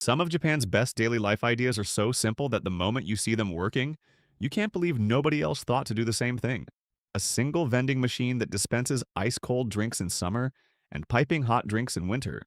Some of Japan's best daily life ideas are so simple that the moment you see them working, you can't believe nobody else thought to do the same thing. A single vending machine that dispenses ice-cold drinks in summer and piping hot drinks in winter.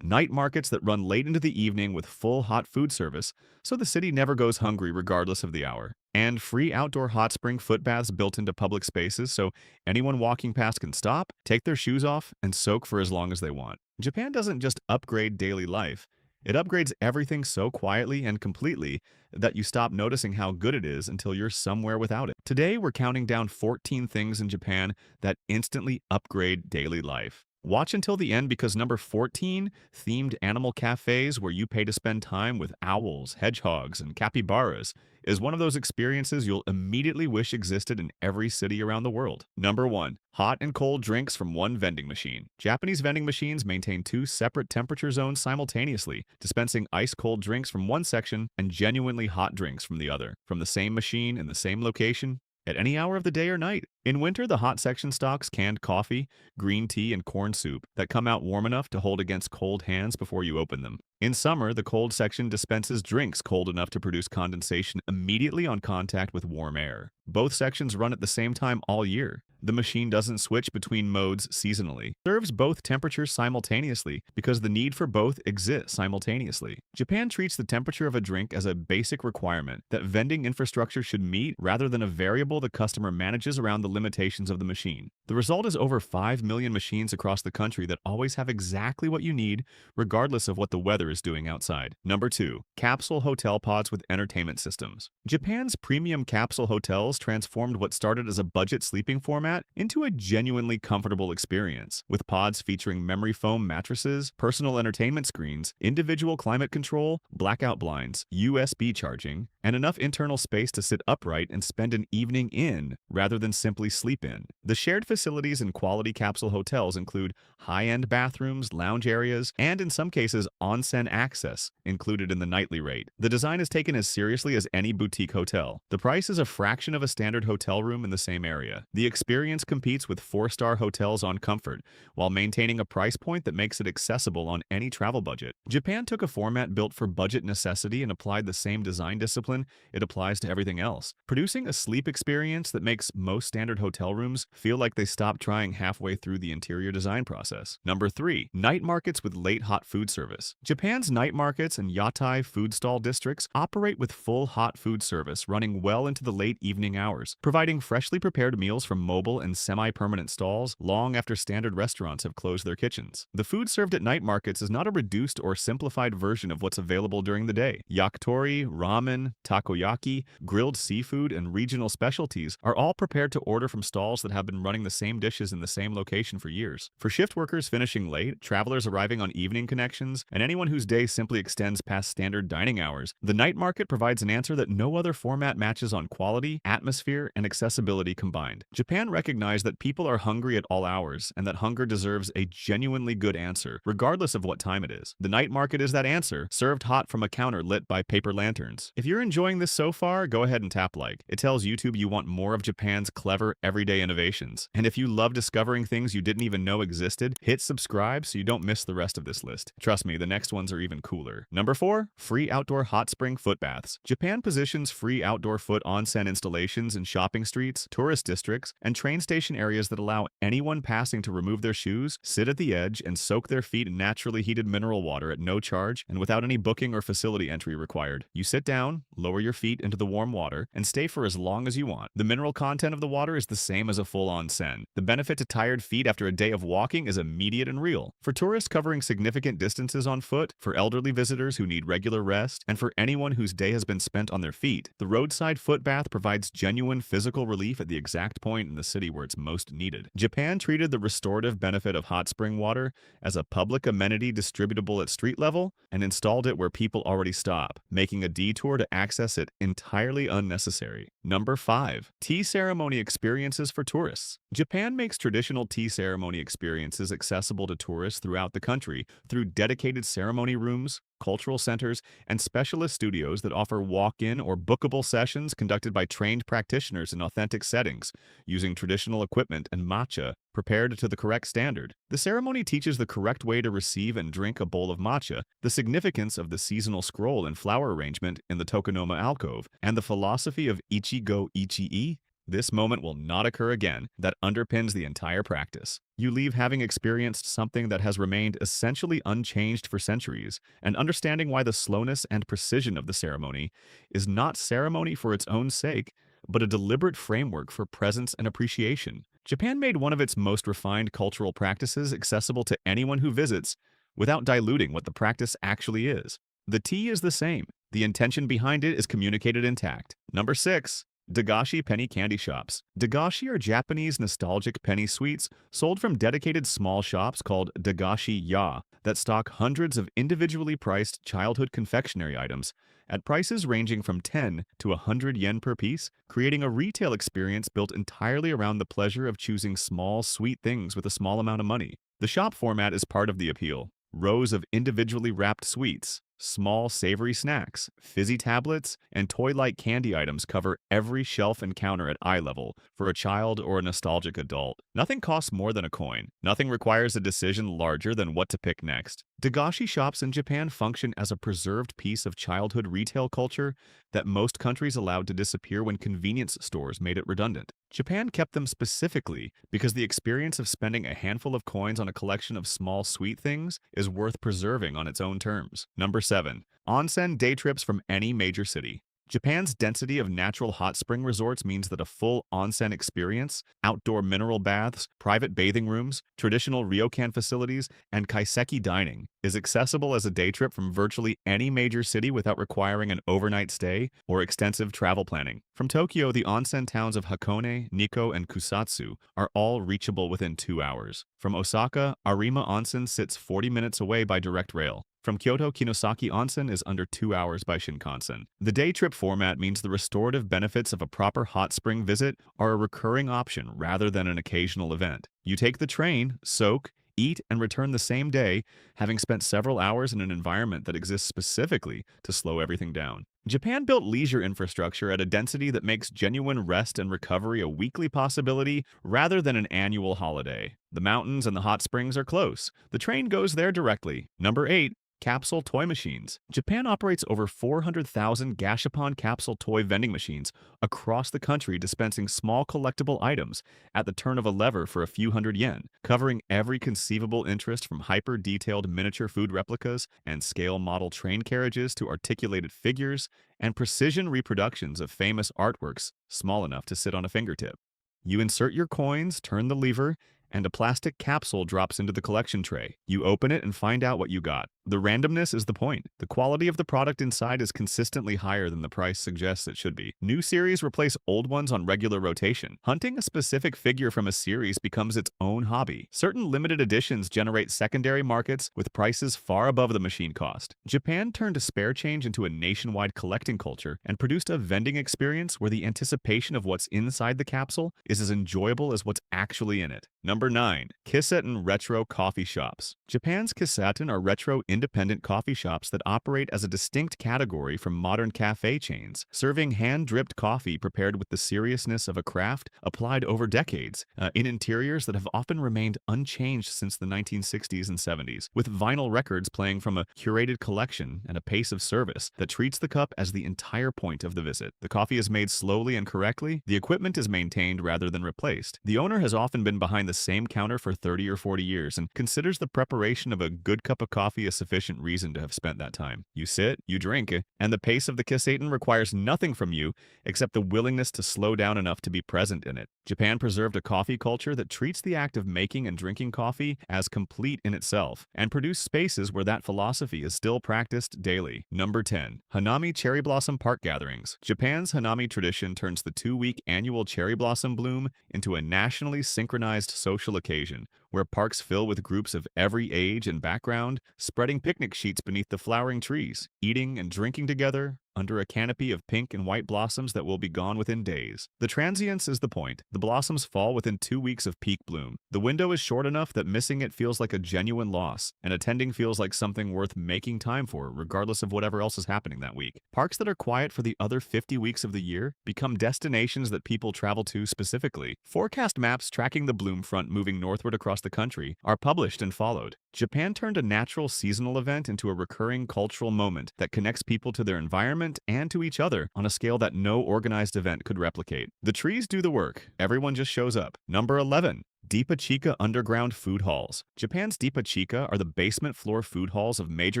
Night markets that run late into the evening with full hot food service, so the city never goes hungry regardless of the hour. And free outdoor hot spring foot baths built into public spaces so anyone walking past can stop, take their shoes off, and soak for as long as they want. Japan doesn't just upgrade daily life, it upgrades everything so quietly and completely that you stop noticing how good it is until you're somewhere without it. Today, we're counting down 14 things in Japan that instantly upgrade daily life. Watch until the end because number 14, themed animal cafes where you pay to spend time with owls, hedgehogs, and capybaras, is one of those experiences you'll immediately wish existed in every city around the world. Number 1. Hot and cold drinks from one vending machine. Japanese vending machines maintain two separate temperature zones simultaneously, dispensing ice-cold drinks from one section and genuinely hot drinks from the other, from the same machine in the same location, at any hour of the day or night. In winter, the hot section stocks canned coffee, green tea, and corn soup that come out warm enough to hold against cold hands before you open them. In summer, the cold section dispenses drinks cold enough to produce condensation immediately on contact with warm air. Both sections run at the same time all year. The machine doesn't switch between modes seasonally. It serves both temperatures simultaneously because the need for both exists simultaneously. Japan treats the temperature of a drink as a basic requirement that vending infrastructure should meet rather than a variable the customer manages around the limitations of the machine. The result is over 5 million machines across the country that always have exactly what you need, regardless of what the weather is doing outside. Number 2. Capsule hotel pods with entertainment systems. Japan's premium capsule hotels transformed what started as a budget sleeping format into a genuinely comfortable experience, with pods featuring memory foam mattresses, personal entertainment screens, individual climate control, blackout blinds, USB charging, and enough internal space to sit upright and spend an evening in rather than simply sleep in. The shared facilities in quality capsule hotels include high-end bathrooms, lounge areas, and in some cases onsen access included in the nightly rate. The design is taken as seriously as any boutique hotel. The price is a fraction of a standard hotel room in the same area. The experience competes with 4-star hotels on comfort, while maintaining a price point that makes it accessible on any travel budget. Japan took a format built for budget necessity and applied the same design discipline it applies to everything else, producing a sleep experience that makes most standard hotel rooms feel like they stopped trying halfway through the interior design process. Number 3. Night markets with late hot food service. Japan's night markets and yatai food stall districts operate with full hot food service running well into the late evening hours, providing freshly prepared meals from mobile and semi-permanent stalls long after standard restaurants have closed their kitchens. The food served at night markets is not a reduced or simplified version of what's available during the day. Yakitori, ramen, takoyaki, grilled seafood, and regional specialties are all prepared to order from stalls that have been running the same dishes in the same location for years. For shift workers finishing late, travelers arriving on evening connections, and anyone whose day simply extends past standard dining hours, the night market provides an answer that no other format matches on quality, atmosphere, and accessibility combined. Japan recognized that people are hungry at all hours and that hunger deserves a genuinely good answer, regardless of what time it is. The night market is that answer, served hot from a counter lit by paper lanterns. If you're enjoying this so far, go ahead and tap like. It tells YouTube you want more of Japan's clever, everyday innovations. And if you love discovering things you didn't even know existed, hit subscribe so you don't miss the rest of this list. Trust me, the next ones are even cooler. Number 4. Free outdoor hot spring foot baths. Japan positions free outdoor foot onsen installations in shopping streets, tourist districts, and train station areas that allow anyone passing to remove their shoes, sit at the edge, and soak their feet in naturally heated mineral water at no charge and without any booking or facility entry required. You sit down, lower your feet into the warm water, and stay for as long as you want. The mineral content of the water is the same as a full onsen. The benefit to tired feet after a day of walking is immediate and real. For tourists covering significant distances on foot, for elderly visitors who need regular rest, and for anyone whose day has been spent on their feet, the roadside foot bath provides genuine physical relief at the exact point in the city where it's most needed. Japan treated the restorative benefit of hot spring water as a public amenity distributable at street level and installed it where people already stop, making a detour to access it entirely unnecessary. Number 5. Tea ceremony experiences for tourists. Japan makes traditional tea ceremony experiences accessible to tourists throughout the country through dedicated ceremonies ceremony rooms, cultural centers, and specialist studios that offer walk-in or bookable sessions conducted by trained practitioners in authentic settings, using traditional equipment and matcha prepared to the correct standard. The ceremony teaches the correct way to receive and drink a bowl of matcha, the significance of the seasonal scroll and flower arrangement in the tokonoma alcove, and the philosophy of ichi-go ichi-e. This moment will not occur again that underpins the entire practice. You leave having experienced something that has remained essentially unchanged for centuries, and understanding why the slowness and precision of the ceremony is not ceremony for its own sake, but a deliberate framework for presence and appreciation. Japan made one of its most refined cultural practices accessible to anyone who visits without diluting what the practice actually is. The tea is the same. The intention behind it is communicated intact. Number 6. Dagashi penny candy shops. Dagashi are Japanese nostalgic penny sweets sold from dedicated small shops called Dagashi-ya that stock hundreds of individually priced childhood confectionery items at prices ranging from 10 to 100 yen per piece, creating a retail experience built entirely around the pleasure of choosing small, sweet things with a small amount of money. The shop format is part of the appeal. Rows of individually wrapped sweets, small savory snacks, fizzy tablets, and toy-like candy items cover every shelf and counter at eye level for a child or a nostalgic adult. Nothing costs more than a coin. Nothing requires a decision larger than what to pick next. Dagashi shops in Japan function as a preserved piece of childhood retail culture that most countries allowed to disappear when convenience stores made it redundant. Japan kept them specifically because the experience of spending a handful of coins on a collection of small sweet things is worth preserving on its own terms. Number 7. Onsen day trips from any major city. Japan's density of natural hot spring resorts means that a full onsen experience, outdoor mineral baths, private bathing rooms, traditional ryokan facilities, and kaiseki dining is accessible as a day trip from virtually any major city without requiring an overnight stay or extensive travel planning. From Tokyo, the onsen towns of Hakone, Nikko, and Kusatsu are all reachable within 2 hours. From Osaka, Arima Onsen sits 40 minutes away by direct rail. From Kyoto, Kinosaki Onsen is under 2 hours by Shinkansen. The day trip format means the restorative benefits of a proper hot spring visit are a recurring option rather than an occasional event. You take the train, soak, eat, and return the same day, having spent several hours in an environment that exists specifically to slow everything down. Japan built leisure infrastructure at a density that makes genuine rest and recovery a weekly possibility rather than an annual holiday. The mountains and the hot springs are close. The train goes there directly. Number 8. Capsule toy machines. Japan operates over 400,000 Gashapon capsule toy vending machines across the country, dispensing small collectible items at the turn of a lever for a few hundred yen, covering every conceivable interest from hyper-detailed miniature food replicas and scale model train carriages to articulated figures and precision reproductions of famous artworks small enough to sit on a fingertip. You insert your coins, turn the lever, and a plastic capsule drops into the collection tray. You open it and find out what you got. The randomness is the point. The quality of the product inside is consistently higher than the price suggests it should be. New series replace old ones on regular rotation. Hunting a specific figure from a series becomes its own hobby. Certain limited editions generate secondary markets with prices far above the machine cost. Japan turned a spare change into a nationwide collecting culture and produced a vending experience where the anticipation of what's inside the capsule is as enjoyable as what's actually in it. Number 9. Kiseten retro coffee shops. Japan's Kiseten are retro independent coffee shops that operate as a distinct category from modern cafe chains, serving hand-dripped coffee prepared with the seriousness of a craft applied over decades, in interiors that have often remained unchanged since the 1960s and 70s, with vinyl records playing from a curated collection and a pace of service that treats the cup as the entire point of the visit. The coffee is made slowly and correctly, the equipment is maintained rather than replaced. The owner has often been behind the same counter for 30 or 40 years and considers the preparation of a good cup of coffee a sufficient reason to have spent that time. You sit, you drink, and the pace of the Kiseten requires nothing from you except the willingness to slow down enough to be present in it. Japan preserved a coffee culture that treats the act of making and drinking coffee as complete in itself, and produced spaces where that philosophy is still practiced daily. Number 10. Hanami Cherry Blossom Park Gatherings. Japan's Hanami tradition turns the 2-week annual cherry blossom bloom into a nationally synchronized social occasion, where parks fill with groups of every age and background, spreading picnic sheets beneath the flowering trees, eating and drinking together, under a canopy of pink and white blossoms that will be gone within days. The transience is the point. The blossoms fall within 2 weeks of peak bloom. The window is short enough that missing it feels like a genuine loss, and attending feels like something worth making time for, regardless of whatever else is happening that week. Parks that are quiet for the other 50 weeks of the year become destinations that people travel to specifically. Forecast maps tracking the bloom front moving northward across the country are published and followed. Japan turned a natural seasonal event into a recurring cultural moment that connects people to their environment and to each other on a scale that no organized event could replicate. The trees do the work. Everyone just shows up. Number 11. Deepachika Underground Food Halls. Japan's Deepachika are the basement floor food halls of major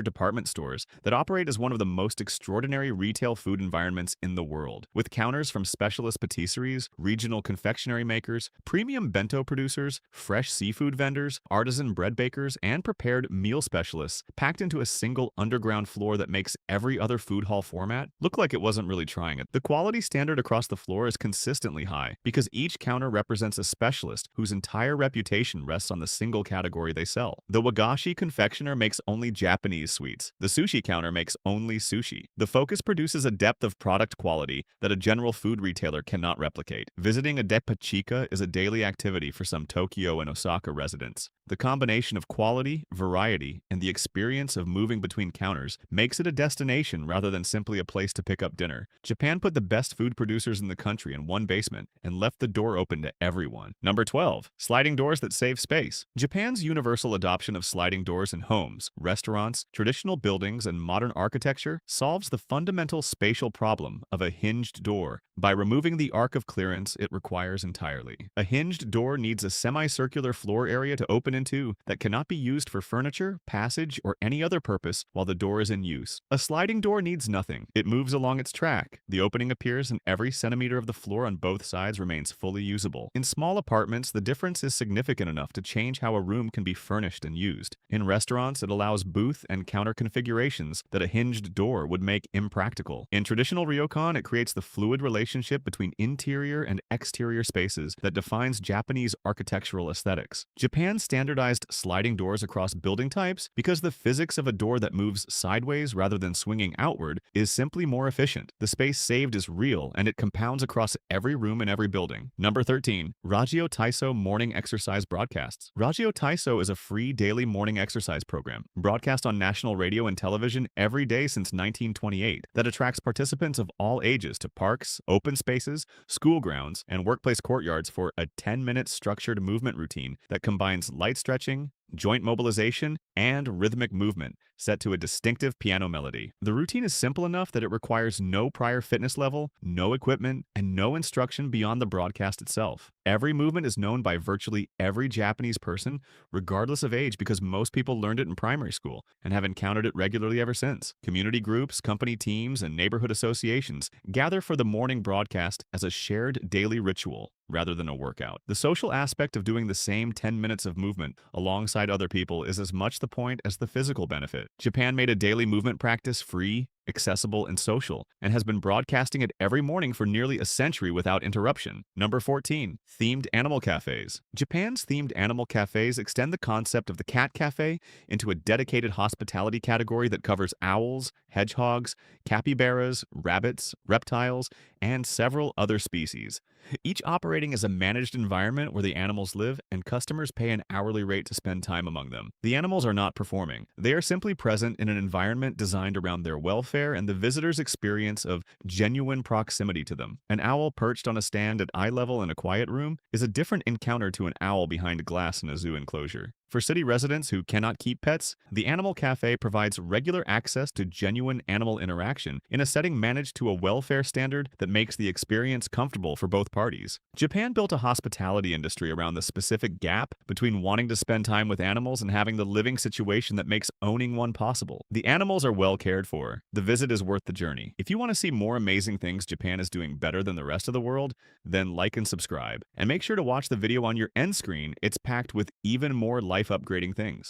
department stores that operate as one of the most extraordinary retail food environments in the world. With counters from specialist patisseries, regional confectionery makers, premium bento producers, fresh seafood vendors, artisan bread bakers, and prepared meal specialists packed into a single underground floor that makes every other food hall format look like it wasn't really trying it. The quality standard across the floor is consistently high because each counter represents a specialist whose entire reputation rests on the single category they sell. The Wagashi confectioner makes only Japanese sweets. The sushi counter makes only sushi. The focus produces a depth of product quality that a general food retailer cannot replicate. Visiting a Deepachika is a daily activity for some Tokyo and Osaka residents. The combination of quality, variety, and the experience of moving between counters makes it a destination rather than simply a place to pick up dinner. Japan put the best food producers in the country in one basement and left the door open to everyone. Number 12. Sliding doors that save space. Japan's universal adoption of sliding doors in homes, restaurants, traditional buildings, and modern architecture solves the fundamental spatial problem of a hinged door by removing the arc of clearance it requires entirely. A hinged door needs a semicircular floor area to open into that cannot be used for furniture, passage, or any other purpose while the door is in use. A sliding door needs nothing. It moves along its track. The opening appears and every centimeter of the floor on both sides remains fully usable. In small apartments, the difference is significant enough to change how a room can be furnished and used. In restaurants, it allows booth and counter configurations that a hinged door would make impractical. In traditional ryokan, it creates the fluid relationship between interior and exterior spaces that defines Japanese architectural aesthetics. Japan standardized sliding doors across building types because the physics of a door that moves sideways rather than swinging outward is simply more efficient. The space saved is real, and it compounds across every room in every building. Number 13. Ragio Taiso Morning Exercise Broadcasts. Ragio Taiso is a free daily morning exercise program, broadcast on national radio and television every day since 1928, that attracts participants of all ages to parks, open spaces, school grounds, and workplace courtyards for a 10-minute structured movement routine that combines light stretching, joint mobilization, and rhythmic movement set to a distinctive piano melody. The routine is simple enough that it requires no prior fitness level, no equipment, and no instruction beyond the broadcast itself. Every movement is known by virtually every Japanese person, regardless of age, because most people learned it in primary school and have encountered it regularly ever since. Community groups, company teams, and neighborhood associations gather for the morning broadcast as a shared daily ritual rather than a workout. The social aspect of doing the same 10 minutes of movement alongside other people is as much the point as the physical benefit. Japan made a daily movement practice free, accessible, and social, and has been broadcasting it every morning for nearly a century without interruption. Number 14. Themed Animal Cafes. Japan's themed animal cafes extend the concept of the cat cafe into a dedicated hospitality category that covers owls, hedgehogs, capybaras, rabbits, reptiles, and several other species. Each operating as a managed environment where the animals live and customers pay an hourly rate to spend time among them. The animals are not performing. They are simply present in an environment designed around their welfare and the visitor's experience of genuine proximity to them. An owl perched on a stand at eye level in a quiet room is a different encounter to an owl behind glass in a zoo enclosure. For city residents who cannot keep pets, the Animal Cafe provides regular access to genuine animal interaction in a setting managed to a welfare standard that makes the experience comfortable for both parties. Japan built a hospitality industry around the specific gap between wanting to spend time with animals and having the living situation that makes owning one possible. The animals are well cared for. The visit is worth the journey. If you want to see more amazing things Japan is doing better than the rest of the world, then like and subscribe. And make sure to watch the video on your end screen. It's packed with even more life upgrading things.